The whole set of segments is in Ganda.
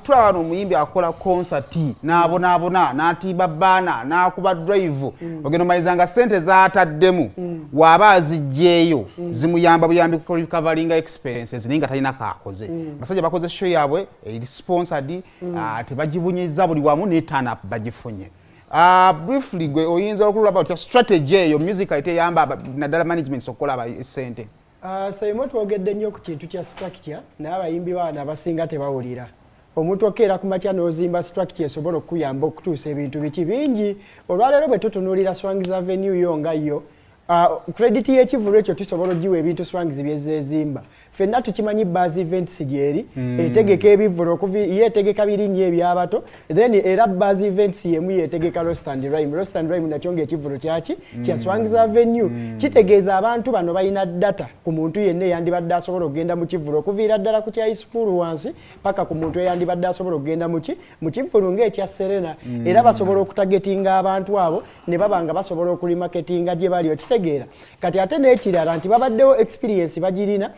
Twano muyimbi akola concert n'abona n'atiba bana n'akuba drive ogeno malizanga sente zaataddemu waba azijjeeyo zimuyamba buyambi ku recovering expenses ninga talina kaakoze basajja bakoze show yabwe sponsored tebagibunyiza buli wamu ne turn up bagifunye. Briefly gwe oyinza okulula about strategy yo musical eteyamba naddala management sokola ba sente. Sayimo twogedde nnyo ku kintu kya structure n'abayimbi baana abasinga tebawulira. Omuntu okeera ku matya n'ozimba structure esobola okuyamba okutuusa ebintu biki bingi. Olwaleero bwe tutunuulira Swangz Avenue yo nga yo, credit y'ekivulu ekyo tusobola ogiwa ebintu Swangz byezezimba. Fenna tukimanyi buzz events gyeri etegeka ebivulu yetegeka birinnya ebyabato then era buzz events yemu yetegeka roast and rhyme nakyo ng'ekivulu kyaki kya Swangz Avenue kitegeeza abantu bano balina data ku muntu yenna eyandibadde asobola okugenda mu kivulu okuviira ddala ku kya high school wansi paka ku muntu eyandibadde asobola okugenda mu kivulu ng'ekya Serena era basobola okutagetinga abantu abo ne babanga basobola okulimarketinga gye bali okitegeera kati ate n'ekirala nti babaddewo experience bagirina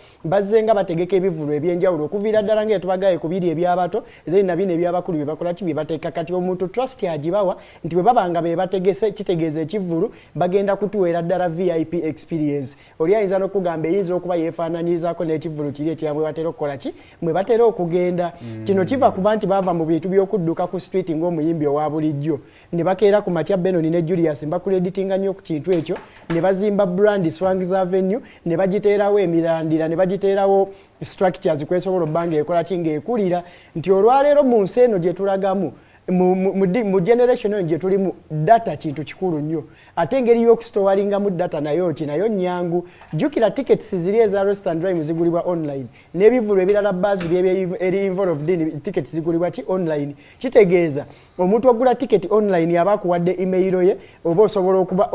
zenga bategeka ebivulu ebyenjawulo okuviira ddala ng'etubagaye ku biri ebyabato then nabino ebyabakulu bye bakola ki bye bateeka kati omuntu trust agibawa nti bwe babanga be bategese kitegeeza ekivulu bagenda kutuweera ddala VIP experience oli ayinza n'okugamba eyinza okuba yeefaananyizaako n'ekivulu kiri ekyabwe batera okukola ki mwe batera okugenda kino kiva kuba nti bava mu bintu by'okudduka ku street ng'omuyimbi owa bulijjo ne bakeera ku matya Benoni ne Julius mbakuleditinga nnyo ku kintu ekyo ne bazimba brand Swangz Avenue ne bagiteerawo emirandira ne bagiteerawo structures kwesobola obbanga ekola kinga ekulira nti olwaleero mu nsi eno gye tulagamu mu generation eno gye tulimu data kintu kikulu nnyo ate engeri y'okustowalinga mu data nayo nyangu jjukira tickets ziri eza roast and rhyme zigulibwa online n'ebivulu ebirala baazi eri involved in tickets zigulibwa ki online kitegeeza omuntu ogula ticket online yaba akuwadde email ye oba osobola okuba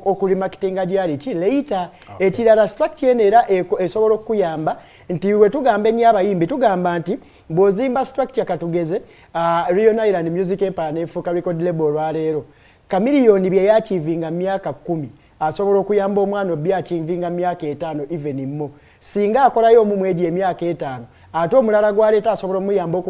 okulimarketinga gyali ki later ekirala structure eno era esobola okuyamba nti we tugamba ennyo abayimbi tugamba nti bw'ozimba structure katugeze Rio Island Music Empire nefuuka record label olwaleero kamiliyoni bye yachivinga myaka 10 asobola okuyamba omwana obbi achivinga myaka 5 even more singa akolayo omumweji emyaka 5 ate omulala gwaleeta asobola omuyamba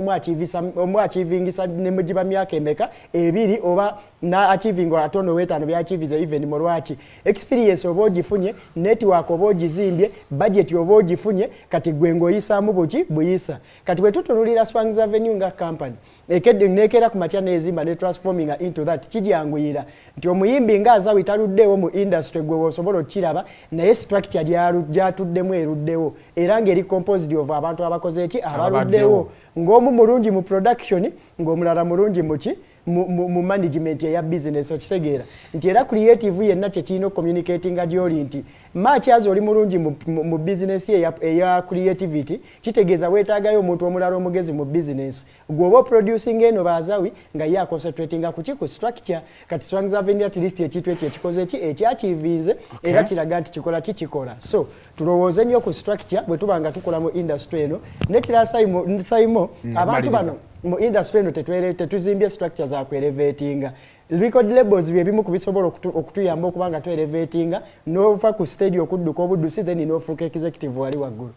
omwachivingisa ne mugiba myaka emeka ebiri oba na achieving ate ono wetano byachiviza even more lwaki experience oba ogifunye network oba ogizimbye budget oba ogifunye kati gwe ng'oyisaamu buki buyisa kati bwe tutunulira Swangz Avenue nga company nekera ku matya nezimba ne transforming into that kijanguyira nti omuyimbi ng'azawi taluddeewo mu industry gwe osobola okiraba naye structure gyatuddemu eruddewo era ng'eri composed of abantu abakoze eki abaluddewo ng'omu mulungi mu production ng'omulala mulungi muki mu management ya business okitegeera nti era creative yenna kyekirina communicatinga gy'oli nti makyazi oli mulungi mu business eya creativity kitegeeza weetaagayo omuntu omulala omugezi mu business gwoba producing eno baazawi nga ye aconcentratinga ku structure kati Swangz Avenue at least ekintu ekyo ekikoze ki ekyakivinze era kiraga nti kikola kikikola so tulowooze nnyo ku structure bwe tuba nga tukola mu industry eno nekira sayimo abantu bano mu industry eno tetuzimbye structure za kuelevatinga record labels byebimu kubisobola okutuyamba okuba nga tuelevatinga n'ova ku stage okudduka obuddusi then n'ofuuka executive wali waggulu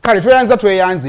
kale tweyanze